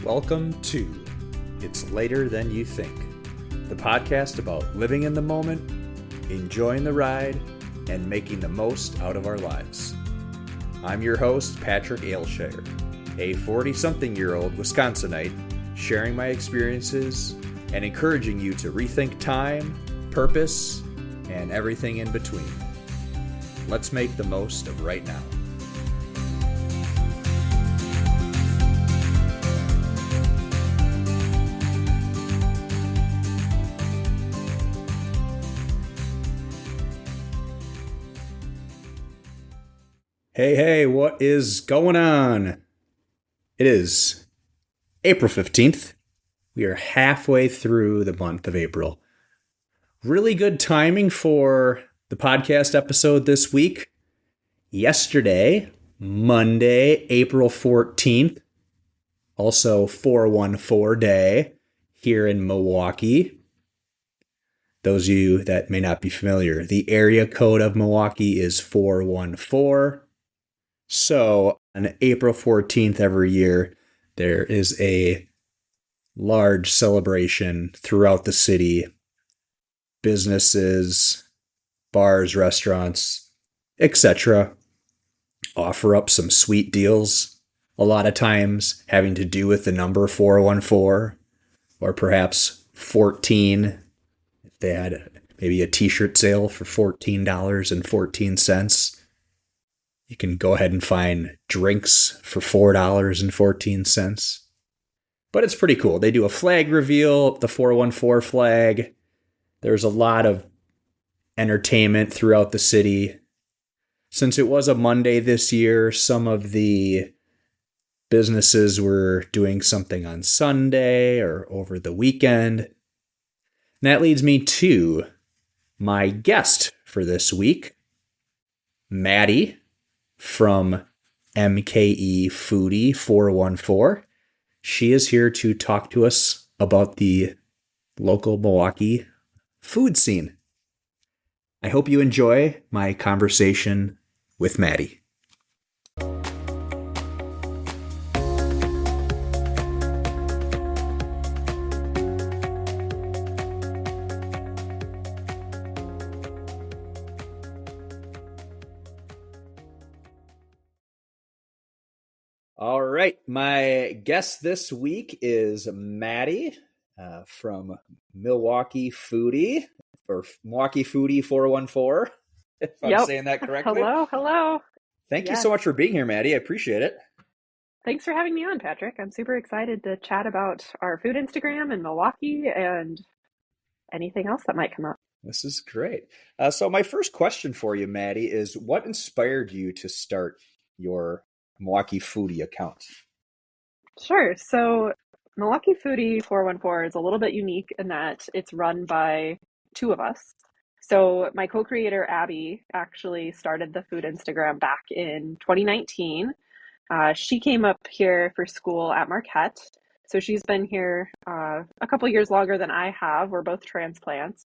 Welcome to It's Later Than You Think, the podcast about living in the moment, enjoying the ride, and making the most out of our lives. I'm your host, Patrick Ailshire, a 40-something-year-old Wisconsinite, sharing my experiences and encouraging you to rethink time, purpose, and everything in between. Let's make the most of right now. Hey, what is going on? It is April 15th. We are halfway through the month of April. Really good timing for the podcast episode this week. Yesterday, Monday, April 14th, also 414 Day here in Milwaukee. Those of you that may not be familiar, the area code of Milwaukee is 414. So on April 14th every year, there is a large celebration throughout the city. Businesses, bars, restaurants, etc. offer up some sweet deals, a lot of times having to do with the number 414 or perhaps 14. If they had maybe a t-shirt sale for $14.14. You can go ahead and find drinks for $4.14. But it's pretty cool. They do a flag reveal, the 414 flag. There's a lot of entertainment throughout the city. Since it was a Monday this year, some of the businesses were doing something on Sunday or over the weekend. And that leads me to my guest for this week, Maddie from MKE Foodie 414. She is here to talk to us about the local Milwaukee food scene. I hope you enjoy my conversation with Maddie. All right, my guest this week is Maddie from Milwaukee Foodie, or Milwaukee Foodie 414, if I'm saying that correctly. Hello. Thank you so much for being here, Maddie. I appreciate it. Thanks for having me on, Patrick. I'm super excited to chat about our food Instagram in Milwaukee and anything else that might come up. This is great. So my first question for you, Maddie, is what inspired you to start your Milwaukee Foodie account? Sure. So Milwaukee Foodie 414 is a little bit unique in that it's run by two of us. So my co-creator, Abby, actually started the food Instagram back in 2019. She came up here for school at Marquette. So she's been here a couple years longer than I have. We're both transplants.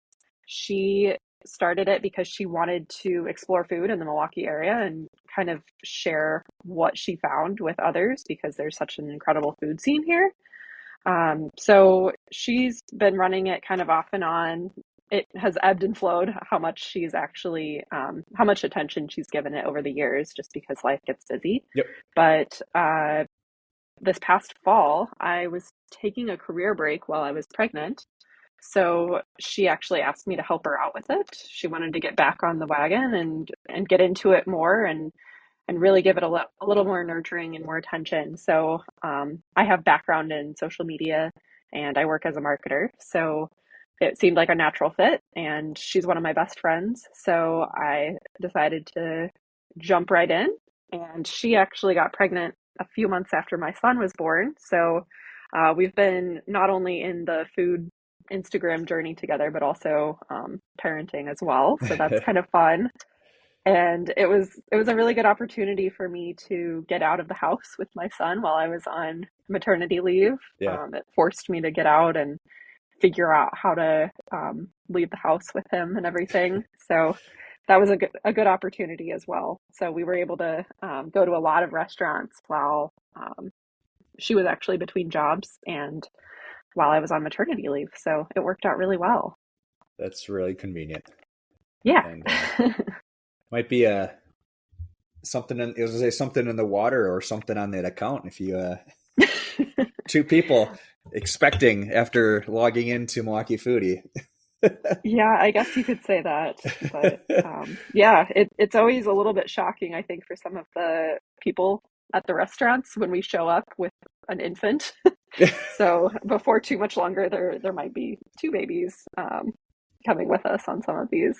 She started it because she wanted to explore food in the Milwaukee area and kind of share what she found with others because there's such an incredible food scene here. So she's been running it kind of off and on. It has ebbed and flowed how much she's actually, how much attention she's given it over the years just because life gets busy. Yep. But this past fall, I was taking a career break while I was pregnant. So she actually asked me to help her out with it. She wanted to get back on the wagon and get into it more and really give it a little more nurturing and more attention. So I have background in social media and I work as a marketer. So it seemed like a natural fit and she's one of my best friends. So I decided to jump right in, and she actually got pregnant a few months after my son was born. So we've been not only in the food Instagram journey together, but also parenting as well. So that's kind of fun. And it was a really good opportunity for me to get out of the house with my son while I was on maternity leave. Yeah. It forced me to get out and figure out how to leave the house with him and everything. So that was a good opportunity as well. So we were able to go to a lot of restaurants while she was actually between jobs and while I was on maternity leave. So it worked out really well. That's really convenient. Yeah. And might be a something in, it was say something in the water or something on that account if you two people expecting after logging into Milwaukee Foodie. Yeah, I guess you could say that. But yeah, it's always a little bit shocking, I think, for some of the people at the restaurants when we show up with an infant. So before too much longer, there might be two babies coming with us on some of these.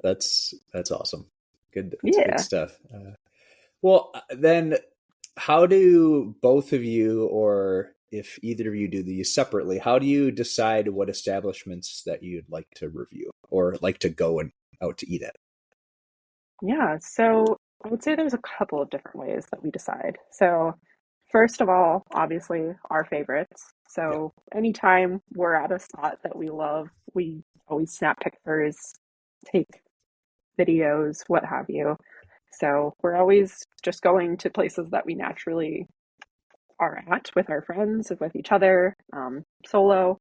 That's awesome. Good. That's good Yeah. stuff. Well, then, how do both of you, or if either of you do these separately, how do you decide what establishments that you'd like to review or like to go and out to eat at? Yeah, so I would say there's a couple of different ways that we decide. So, first of all, obviously, our favorites. Yeah. So, anytime we're at a spot that we love, we always snap pictures, take videos, what have you. So, we're always just going to places that we naturally are at with our friends, with each other, solo.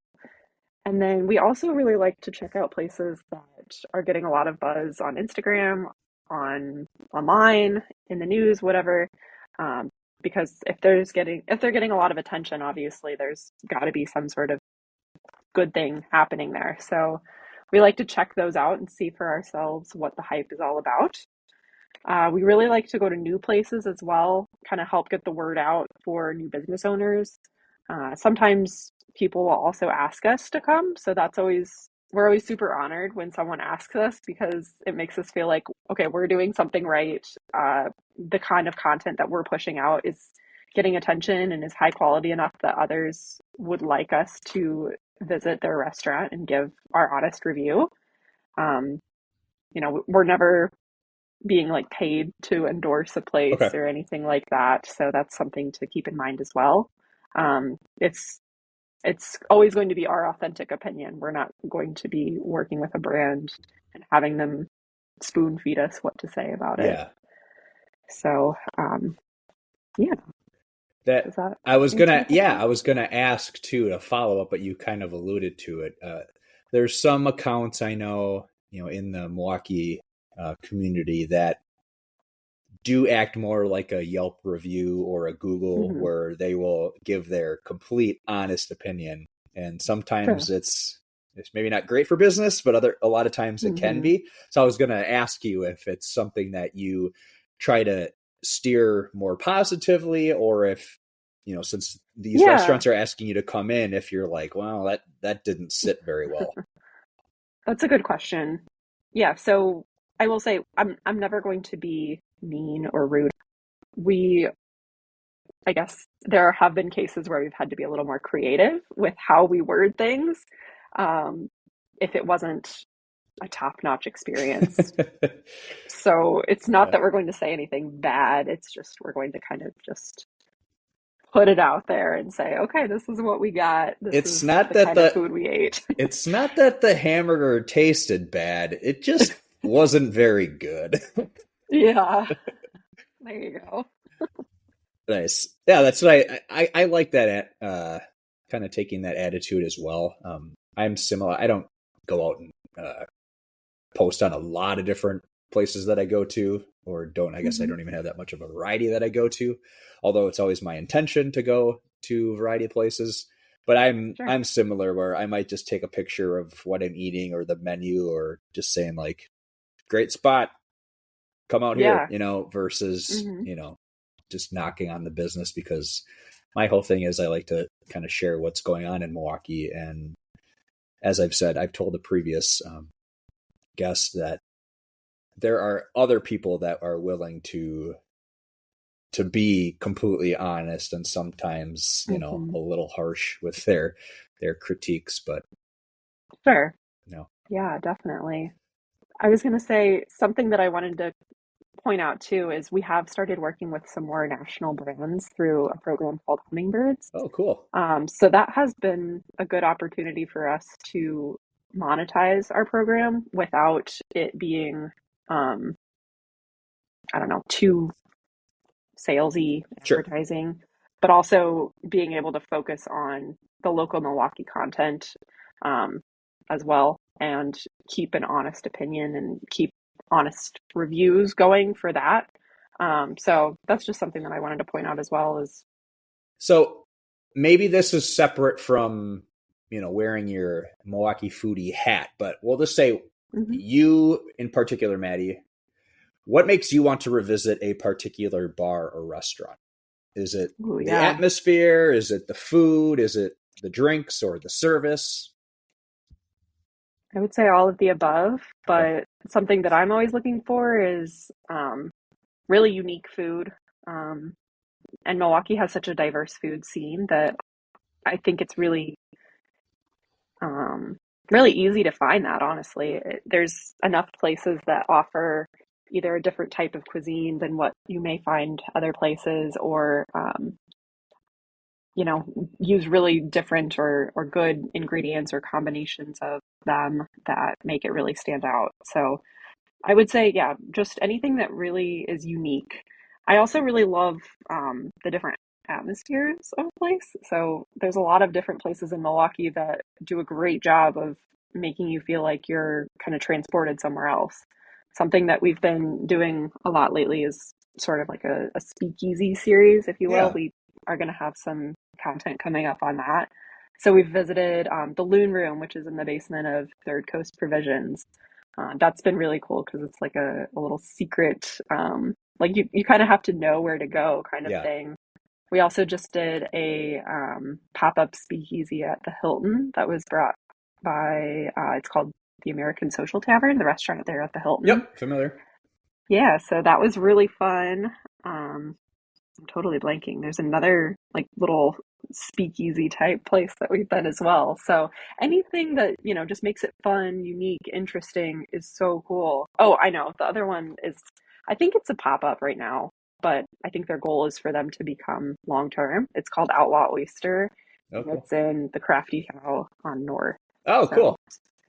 And then we also really like to check out places that are getting a lot of buzz on Instagram, on online, in the news, whatever. Um, because if they're getting a lot of attention, obviously there's got to be some sort of good thing happening there. So we like to check those out and see for ourselves what the hype is all about. We really like to go to new places as well, kind of help get the word out for new business owners. Sometimes people will also ask us to come, so we're always super honored when someone asks us because it makes us feel like, okay, we're doing something right. The kind of content that we're pushing out is getting attention and is high quality enough that others would like us to visit their restaurant and give our honest review. Um, we're never being like paid to endorse a place Okay. or anything like that. So that's something to keep in mind as well. It's always going to be our authentic opinion. We're not going to be working with a brand and having them spoon feed us what to say about it. Yeah. So yeah, does That that I was answer gonna, your yeah, question? I was gonna ask too to follow up, but you kind of alluded to it. There's some accounts I know, in the Milwaukee community that do act more like a Yelp review or a Google, Hmm. where they will give their complete, honest opinion, and sometimes Sure. it's maybe not great for business, but a lot of times it can Hmm. be. So I was gonna ask you if it's something that you try to steer more positively, or if since these Yeah, restaurants are asking you to come in, if you're like, well, that didn't sit very well. that's a good question. Yeah, so I will say I'm never going to be mean or rude. We I guess there have been cases where we've had to be a little more creative with how we word things. Um, if it wasn't a top-notch experience. So it's not Yeah. that we're going to say anything bad. It's just we're going to kind of just put it out there and say, okay, this is what we got. This It's is not the that kind of the food we ate. it's not that the hamburger tasted bad. It just wasn't very good. Yeah, there you go. Nice. Yeah, that's what I like that kind of taking that attitude as well. I'm similar. I don't go out and post on a lot of different places that I go to, or don't. I guess I Hmm. don't even have that much of a variety that I go to, although it's always my intention to go to a variety of places. But Sure. I'm similar, where I might just take a picture of what I'm eating or the menu, or just saying like, great spot, come out here, Yeah. versus, Hmm. just knocking on the business, because my whole thing is I like to kind of share what's going on in Milwaukee. And as I've said, I've told the previous guest that there are other people that are willing to be completely honest, and sometimes, Hmm. a little harsh with their critiques, but Sure. you know Yeah, definitely. I was going to say something that I wanted to point out too is we have started working with some more national brands through a program called Hummingbirds. oh, cool. So that has been a good opportunity for us to monetize our program without it being, um, I don't know, too salesy Sure. advertising. but also being able to focus on the local Milwaukee content um, as well, and keep an honest opinion and keep honest reviews going for that. So that's just something that I wanted to point out as well. Is So maybe this is separate from, wearing your Milwaukee Foodie hat, but we'll just say Mhm. you in particular, Maddie, what makes you want to revisit a particular bar or restaurant? Is it Ooh, the yeah, atmosphere? Is it the food? Is it the drinks or the service? I would say all of the above, Okay. but something that I'm always looking for is really unique food. Um, and Milwaukee has such a diverse food scene that I think it's um, really easy to find that, honestly. There's enough places that offer either a different type of cuisine than what you may find other places, or you know, use really different or good ingredients or combinations of them that make it really stand out. So I would say, yeah, just anything that really is unique. I also really love the different atmospheres of a place. So there's a lot of different places in Milwaukee that do a great job of making you feel like you're kind of transported somewhere else. Something that we've been doing a lot lately is sort of like a speakeasy series, if you will. Yeah. We are going to have some content coming up on that. So we've visited the Loon Room, which is in the basement of Third Coast Provisions. That's been really cool because it's like a little secret, like you kind of have to know where to go kind of Yeah. thing. We also just did a pop-up speakeasy at the Hilton that was brought by, it's called the American Social Tavern, the restaurant there at the Hilton. Yep. Familiar. Yeah, so that was really fun. I'm totally blanking. There's another like little speakeasy type place that we've been as well. So anything that, you know, just makes it fun, unique, interesting is so cool. Oh, I know. The other one is, I think it's a pop-up right now, but I think their goal is for them to become long term. It's called Outlaw Oyster, Oh, and cool. it's in the Crafty Cow on North. Oh, So, cool.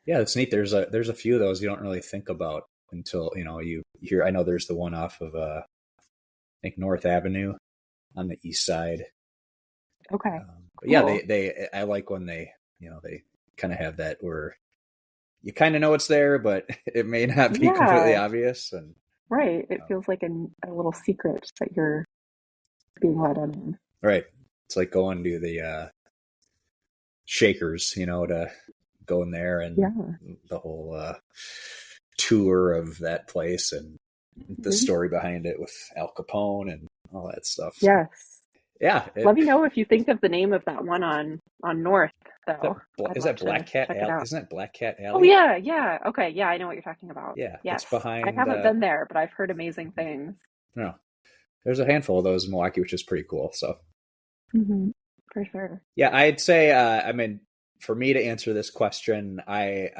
Yeah, that's neat. There's a few of those you don't really think about until you hear. I know there's the one off of I think North Avenue on the east side. okay, But yeah, cool. they I like when they kind of have that where you kind of know it's there, but it may not be completely Yeah, obvious. And right. It um, feels like a little secret that you're being let in on. right, it's like going to the Shakers, to go in there and Yeah. the whole tour of that place and the Mhm. story behind it with Al Capone and all that stuff. So Yes. yeah, Let me know if you think of the name of that one on North, that though. I'd is love that to Black Cat check it Alley? out. Isn't that Black Cat Oh Alley? yeah, yeah. Okay, yeah, I know what you're talking about. Yeah, it's Yes. I behind. haven't been there, but I've heard amazing things. No, there's a handful of those in Milwaukee, which is pretty cool. So For sure. yeah, I'd say. I mean, for me to answer this question, I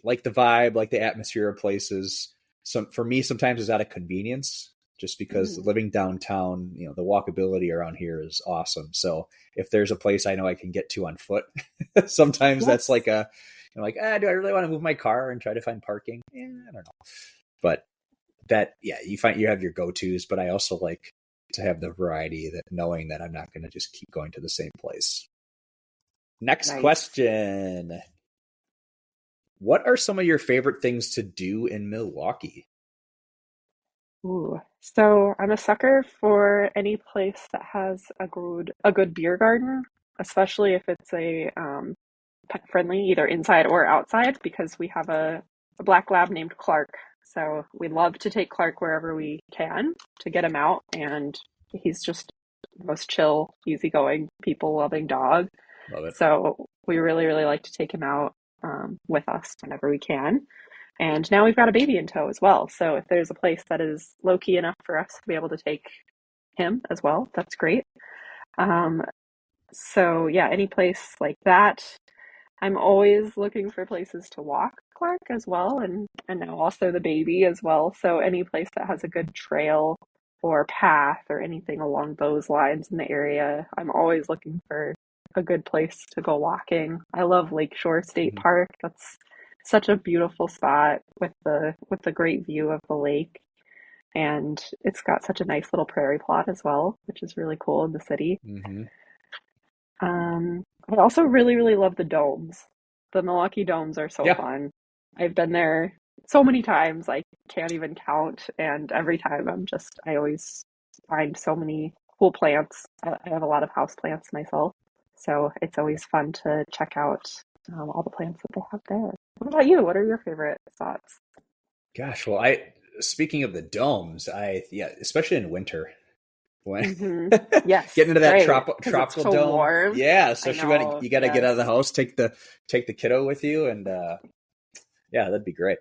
like the vibe, like the atmosphere of places. Some for me, sometimes it's out of convenience, just because Hmm. living downtown, the walkability around here is awesome. So if there's a place I know I can get to on foot, sometimes that's Yes. like do I really want to move my car and try to find parking? Yeah, I don't know. But that, yeah, you have your go tos, but I also like to have the variety, that knowing that I'm not going to just keep going to the same place. Next Nice. question. What are some of your favorite things to do in Milwaukee? Ooh. So I'm a sucker for any place that has a good beer garden, especially if it's a pet friendly, either inside or outside, because we have a black lab named Clark. So we love to take Clark wherever we can to get him out, and he's just the most chill, easygoing, people loving dog. Love it. So we really, really like to take him out with us whenever we can. And now we've got a baby in tow as well. So if there's a place that is low key enough for us to be able to take him as well, that's great. Um, so yeah, any place like that. I'm always looking for places to walk Clark as well, and now also the baby as well. So any place that has a good trail or path or anything along those lines in the area, I'm always looking for a good place to go walking. I love Lakeshore State Mhm. Park. That's such a beautiful spot with the great view of the lake. and it's got such a nice little prairie plot as well, which is really cool in the city. Mm-hmm. I also really, really love the domes. The Milwaukee domes are so Yeah. fun. I've been there so many times, I can't even count. And every time I always find so many cool plants. I have a lot of house plants myself. So it's always fun to check out all the plants that they have there. What about you? What are your favorite spots? Gosh, well, speaking of the domes, yeah, especially in winter when Hmm. getting Yes, into that right. Because it's tropical so dome. warm. Yeah, I especially when know. you got to get out of the Yes. house, take the kiddo with you, and yeah, that'd be great.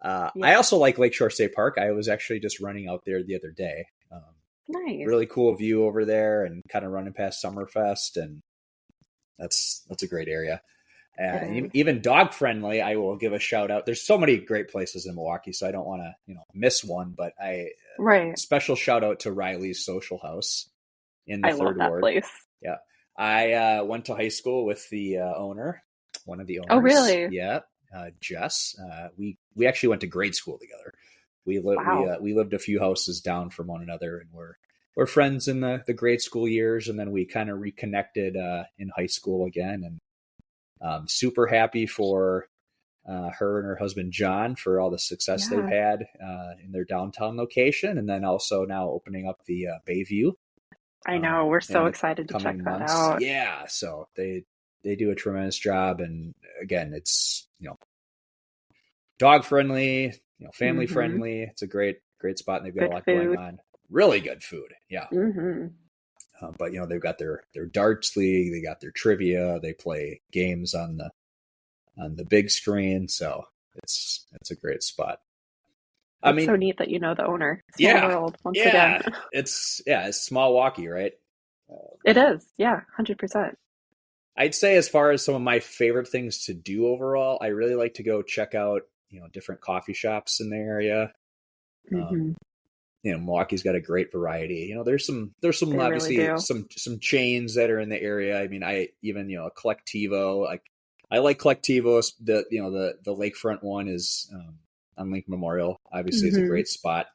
Yeah. I also like Lakeshore State Park. I was actually just running out there the other day. Nice. Really cool view over there, and kind of running past Summerfest, and that's a great area. It is. Even dog friendly, I will give a shout out. There's so many great places in Milwaukee, so I don't want to miss one. But I Right. special shout out to Riley's Social House in the I love Third that Ward. place. Yeah, I went to high school with the owner, one of the Oh, owners. really? Yeah, Jess. We actually went to grade school together. Wow. We lived a few houses down from one another, and we're friends in the grade school years, and then we kind of reconnected in high school again, and super happy for her and her husband John for all the success they've Yeah. had in their downtown location, and then also now opening up the Bayview I know. We're in so the excited to check coming that months. out. Yeah, so they do a tremendous job, and again, it's dog friendly, family Hmm. friendly. It's a great spot, and they've got a Good lot going food. on. Really good food, yeah. Hmm. But they've got their darts league, they got their trivia, they play games on the big screen, so it's a great spot. I That's so mean, neat that you know the owner. Small yeah, world, once again. yeah, it's Smallwaukee, right? Uh, It is. Yeah, 100%. I'd say as far as some of my favorite things to do overall, I really like to go check out different coffee shops in the area. Um, Hmm. Milwaukee's got a great variety. There's some They really obviously do. some chains that are in the area. I mean, I even Collectivo. I like Collectivo. The lakefront one is on Lake Memorial. Obviously, it's a Hmm. great spot.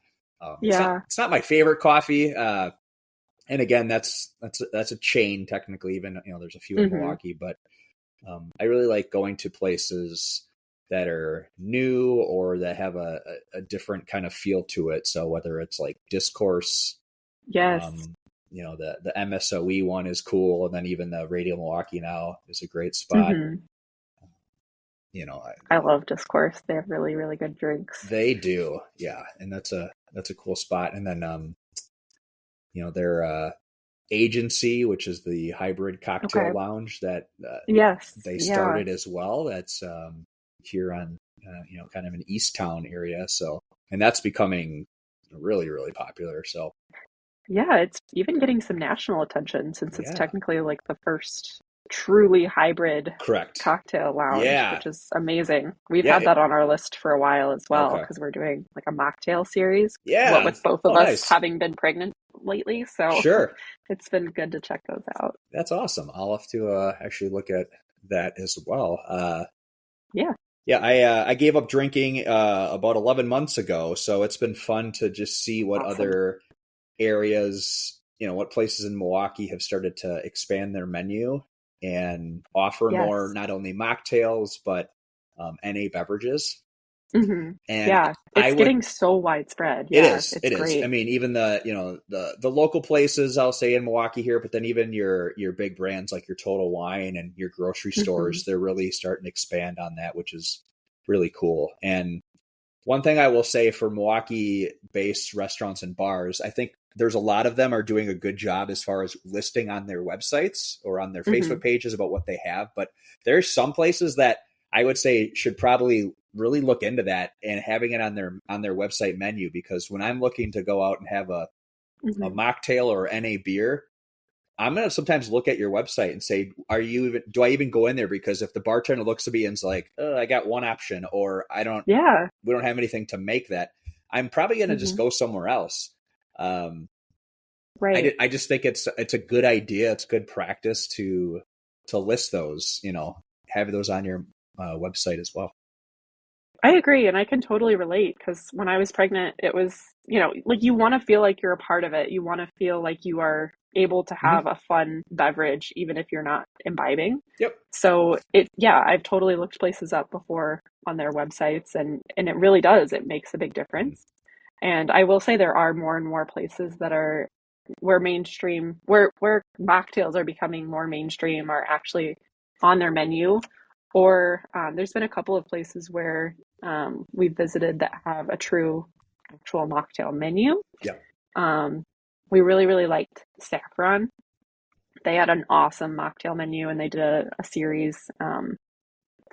Yeah. It's not my favorite coffee. And again, that's a chain technically. Even there's a few in Hmm. Milwaukee, but I really like going to places that are new or that have a different kind of feel to it. So whether it's like Discourse, Yes. um, the MSOE one is cool, and then even the Radio Milwaukee now is a great spot. Hmm. You know, I love Discourse. They have really, really good drinks. they do, yeah, and that's a cool spot. And then their agency, which is the hybrid cocktail Okay. lounge that Yes. they Yeah. started as well. That's here on kind of an East Town area. So, and that's becoming really really popular. So Yeah, it's even getting some national attention since it's yeah, technically like the first truly hybrid correct. cocktail lounge, Yeah, which is amazing. We've yeah. had that on our list for a while as well Okay. because we're doing like a mocktail series, what Yeah. with both Oh, of us nice. having been pregnant lately. So Sure. it's been good to check those out. That's awesome. I'll have to actually look at that as well. Yeah, Yeah, I gave up drinking about 11 months ago, so it's been fun to just see what awesome. other areas, what places in Milwaukee have started to expand their menu and offer more, Yes. not only mocktails, but NA beverages. Hmm. And Yeah, I it's would, getting so widespread. it Yeah, is, it's it is. I great. mean, even the local places, I'll say in Milwaukee here, but then even your big brands like your Total Wine and your grocery Hmm. stores, they're really starting to expand on that, which is really cool. And one thing I will say for Milwaukee based restaurants and bars, I think there's a lot of them are doing a good job as far as listing on their websites or on their Facebook Hmm. pages about what they have. But there's some places that I would say should probably really look into that and having it on their website menu, because when I'm looking to go out and have a Hmm. mocktail or NA beer, I'm gonna sometimes look at your website and say, do I even go in there? Because if the bartender looks to me and is like, oh, I got one option, or Yeah. we don't have anything to make that, I'm probably gonna just Hmm. go somewhere else. Um, Right. I just think it's a good idea. It's good practice to list those, have those on your website as well. I agree, and I can totally relate because when I was pregnant, it was, like you want to feel like you're a part of it. You want to feel like you are able to have Hmm. a fun beverage, even if you're not imbibing. Yep. So yeah, I've totally looked places up before on their websites, and it really does. It makes a big Mhm. difference. And I will say there are more and more places that are where mainstream, where mocktails are becoming more mainstream, are actually on their menu. Or there's been a couple of places where we've visited that have a true actual mocktail menu. Yep. Um, we really, really liked Saffron. They had an awesome mocktail menu, and they did a series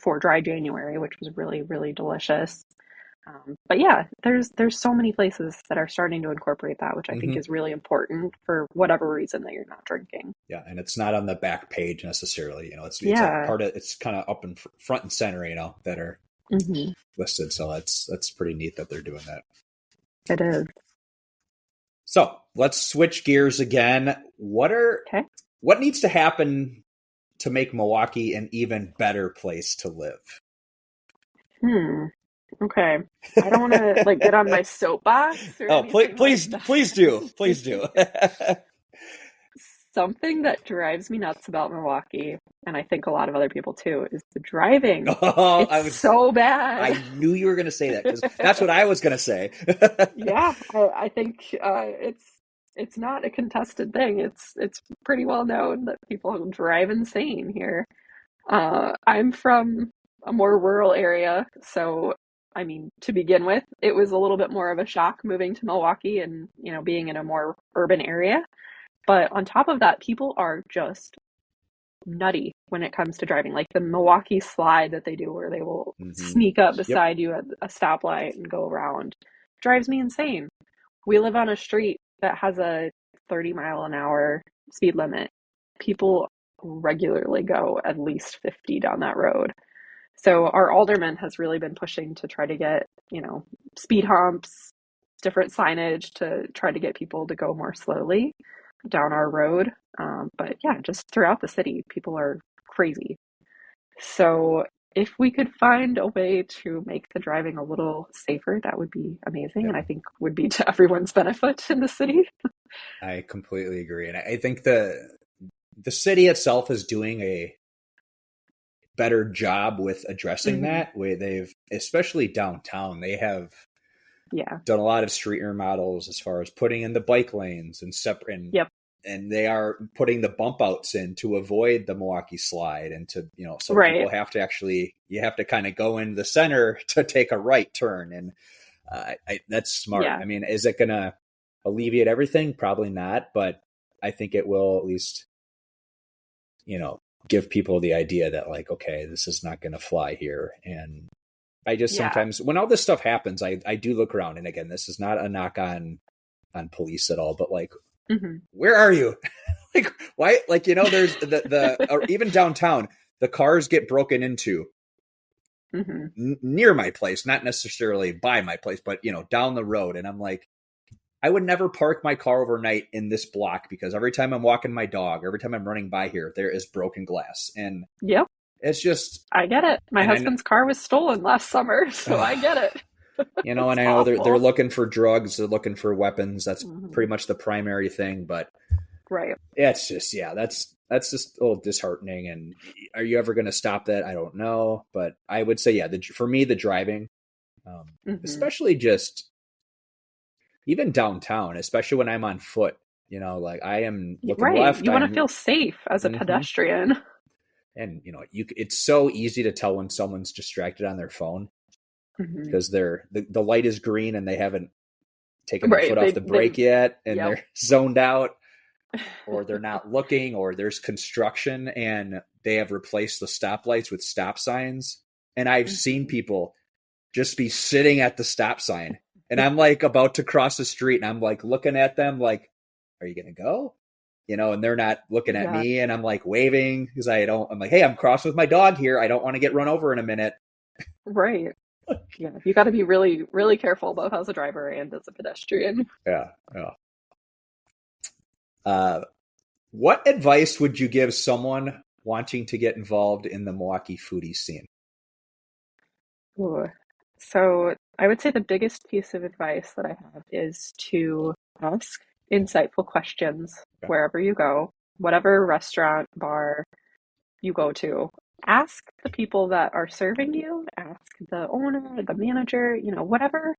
for Dry January, which was really, really delicious. But yeah, there's so many places that are starting to incorporate that, which I think Hmm. is really important for whatever reason that you're not drinking. Yeah, and it's not on the back page necessarily. It's a Yeah. part of it's kind of up in front and center. That are Hmm. listed. So that's pretty neat that they're doing that. It is. So let's switch gears again. Okay. What needs to happen to make Milwaukee an even better place to live? Hmm. Okay. I don't want to like get on my soapbox or Oh, anything like please do, please that. do. Something that drives me nuts about Milwaukee, and I think a lot of other people too, is the driving. Oh, It's so I bad. knew you were going to say that because that's what I was going to say. Yeah, I think it's not a contested thing. It's pretty well known that people drive insane here. I'm from a more rural area, so I mean, to begin with, it was a little bit more of a shock moving to Milwaukee and, being in a more urban area. But on top of that, people are just nutty when it comes to driving. Like the Milwaukee slide that they do where they will Hmm. sneak up Yep. beside you at a stoplight and go around drives me insane. We live on a street that has a 30-mile-an-hour speed limit. People regularly go at least 50 down that road. So our alderman has really been pushing to try to get, speed humps, different signage to try to get people to go more slowly down our road. But yeah, just throughout the city, people are crazy. So if we could find a way to make the driving a little safer, that would be amazing, and Yeah, I think would be to everyone's benefit in the city. I completely agree, and I think the city itself is doing a better job with addressing Hmm. that. Way they've, especially downtown, they have Yeah. done a lot of street remodels as far as putting in the bike lanes and separate, Yep. and they are putting the bump outs in to avoid the Milwaukee slide, and to so people Right. have to actually, you have to kind of go in the center to take a right turn, and that's smart. Yeah. I mean, is it going to alleviate everything? Probably not, but I think it will at least you know give people the idea that, like, okay, this is not going to fly here. And I just, Yeah. sometimes when all this stuff happens, I do look around, and again, this is not a knock on police at all, but like, Hmm. where are you? Like, why? Like, there's the or even downtown, the cars get broken into Hmm. near my place, not necessarily by my place, but down the road. And I'm like, I would never park my car overnight in this block, because every time I'm walking my dog, every time I'm running by here, there is broken glass. And Yep. it's just, I get it. My and I, husband's car was stolen last summer, so I get it. and It's I know they're awful. looking for drugs, they're looking for weapons. That's Hmm. pretty much the primary thing. But Right. it's just, yeah, that's just a little disheartening. And are you ever going to stop that? I don't know, but I would say, yeah, for me, the driving, Hmm. especially just even downtown, especially when I'm on foot, like I am looking Right. left, You want to I'm, feel safe as a mhm. pedestrian. And it's so easy to tell when someone's distracted on their phone, Hmm. because the light is green and they haven't taken their Right. foot off the brake yet, and Yep. they're zoned out, or they're not looking, or there's construction and they have replaced the stoplights with stop signs. And I've seen Hmm. people just be sitting at the stop sign, and I'm like about to cross the street, and I'm like looking at them like, are you going to go? And they're not looking at Yeah. me, and I'm like waving because I'm like, hey, I'm crossing with my dog here. I don't want to get run over in a minute. Right. Yeah. You got to be really, really careful both as a driver and as a pedestrian. Yeah. Yeah. Uh, what advice would you give someone wanting to get involved in the Milwaukee foodie scene? Ooh. So I would say the biggest piece of advice that I have is to ask insightful questions Okay. wherever you go, whatever restaurant, bar you go to. Ask the people that are serving you, ask the owner, the manager, whatever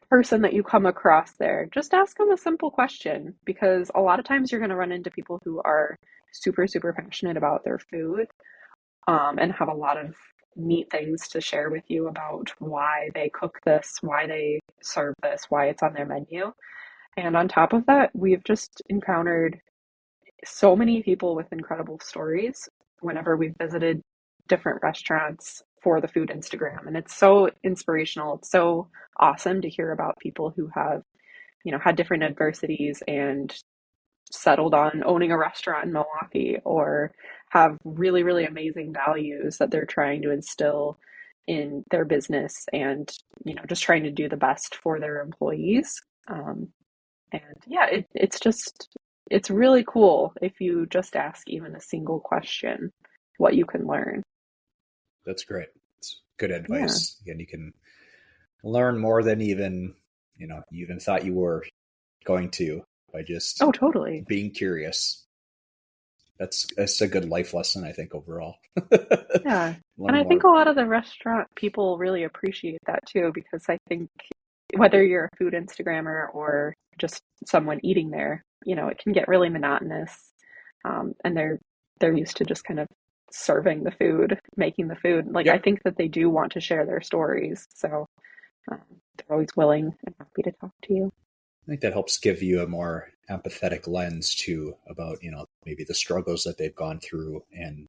person that you come across there. Just ask them a simple question because a lot of times you're going to run into people who are super, super passionate about their food, and have a lot of neat things to share with you about why they cook this, why they serve this, why it's on their menu. And on top of that, we've just encountered so many people with incredible stories whenever we've visited different restaurants for the food Instagram. And it's so inspirational. It's so awesome to hear about people who have, had different adversities and settled on owning a restaurant in Milwaukee, or have really, really amazing values that they're trying to instill in their business, and, just trying to do the best for their employees. And yeah, it's really cool if you just ask even a single question, what you can learn. That's great. It's good Yeah. advice. Again, you can learn more than you even thought you were going to by just Oh, totally. being curious. That's a good life lesson, I think, overall. Yeah. And Learn I think more. a lot of the restaurant people really appreciate that too, because I think whether you're a food Instagrammer or just someone eating there, it can get really monotonous. And they're used to just kind of serving the food, making the food. Like, I Yep. think that they do want to share their stories. So um, they're always willing and happy to talk to you. I think that helps give you a more empathetic lens too about, maybe the struggles that they've gone through and,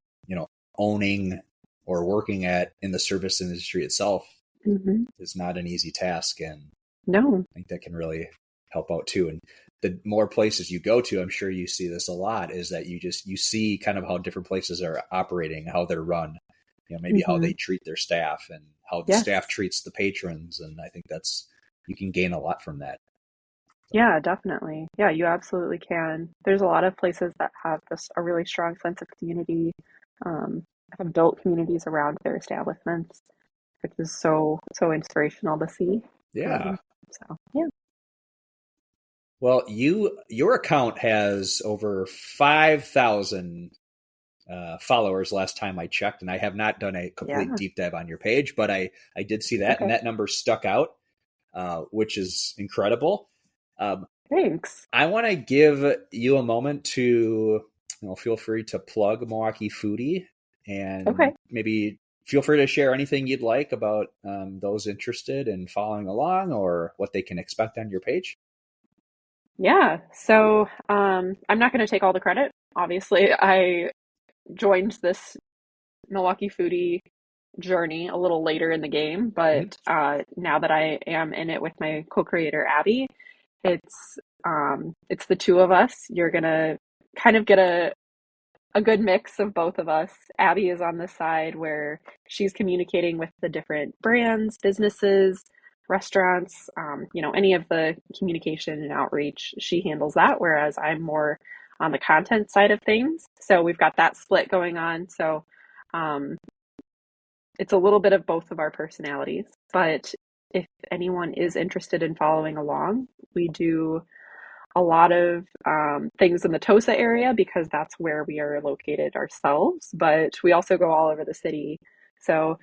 owning or working at in the service industry itself Hmm. is not an easy task. And No. I think that can really help out too. And the more places you go to, I'm sure you see this a lot, is that you see kind of how different places are operating, how they're run, maybe how Hmm. they treat their staff and how the staff Yes. treats the patrons. And I think you can gain a lot from that. So, Yeah, definitely. Yeah, you absolutely can. There's a lot of places that have just a really strong sense of community, um, have built communities around their establishments, which is so, so inspirational to see. yeah. Um, so, yeah. Well, your account has over 5,000 followers last time I checked, and I have not done a complete Yeah. deep dive on your page, but I did see that, and Okay. that number stuck out, which is incredible. Um, Thanks. I want to give you a moment to, feel free to plug Milwaukee Foodie, and Okay. maybe feel free to share anything you'd like about those interested in following along or what they can expect on your page. Yeah. So, I'm not going to take all the credit. Obviously, I joined this Milwaukee Foodie journey a little later in the game, but Mhm. now that I am in it with my co-creator Abby, it's the two of us. You're gonna kind of get a good mix of both of us. Abby is on the side where she's communicating with the different brands, businesses, restaurants, any of the communication and outreach. She handles that, whereas I'm more on the content side of things. So we've got that split going on. So um, it's a little bit of both of our personalities. But if anyone is interested in following along, we do a lot of things in the Tosa area because that's where we are located ourselves, but we also go all over the city. So,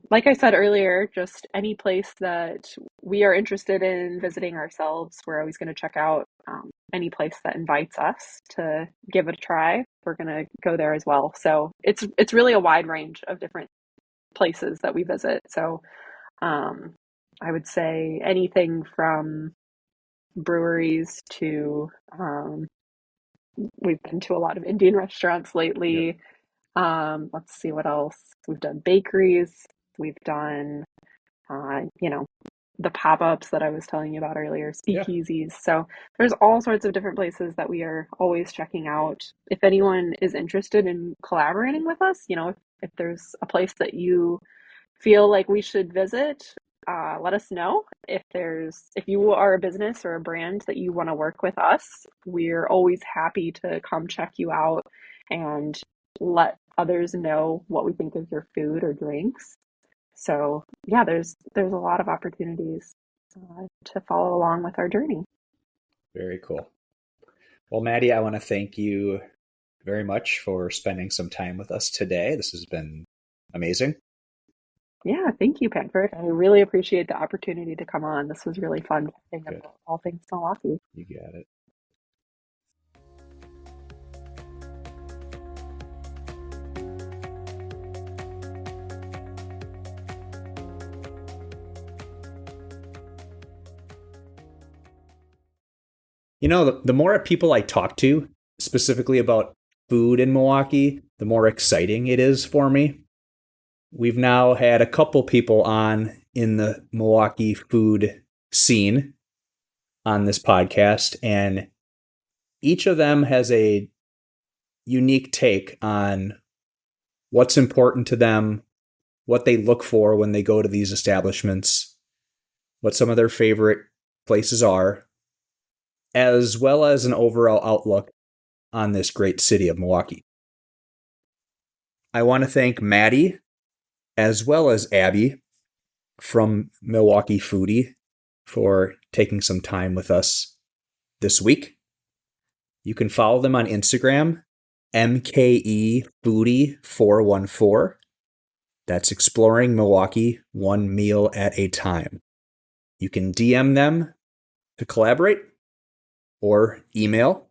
like I said earlier, just any place that we are interested in visiting ourselves, we're always going to check out. Any place that invites us to give it a try, we're going to go there as well. So it's really a wide range of different places that we visit. So um, I would say anything from breweries to we've been to a lot of Indian restaurants Yep. lately. Let's see what else. We've done bakeries. We've done uh, you know, the pop-ups that I was telling you about earlier, Yeah. speakeasies. So there's all sorts of different places that we are always checking out. If anyone is interested in collaborating with us, if there's a place that you feel like we should visit, let us know. If you are a business or a brand that you want to work with us, we're always happy to come check you out and let others know what we think of your food or drinks. So yeah, there's a lot of opportunities to follow along with our journey. Very cool. Well, Maddie, I want to thank you very much for spending some time with us today. This has been amazing. Yeah, thank you, Patrick. I really appreciate the opportunity to come on. This was really fun talking Good. about all things Milwaukee. You got it. The more people I talk to, specifically about food in Milwaukee, the more exciting it is for me. We've now had a couple people on in the Milwaukee food scene on this podcast, and each of them has a unique take on what's important to them, what they look for when they go to these establishments, what some of their favorite places are, as well as an overall outlook on this great city of Milwaukee. I want to thank Maddie as well as Abby from Milwaukee Foodie for taking some time with us this week. You can follow them on Instagram, MKE Foodie 414. That's exploring Milwaukee one meal at a time. You can DM them to collaborate or email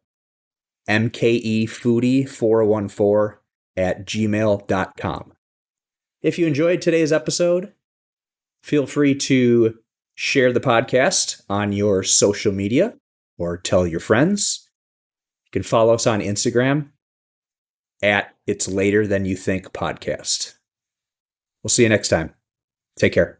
mkefoodie414@gmail.com. If you enjoyed today's episode, feel free to share the podcast on your social media or tell your friends. You can follow us on Instagram at It's Later Than You Think podcast. We'll see you next time. Take care.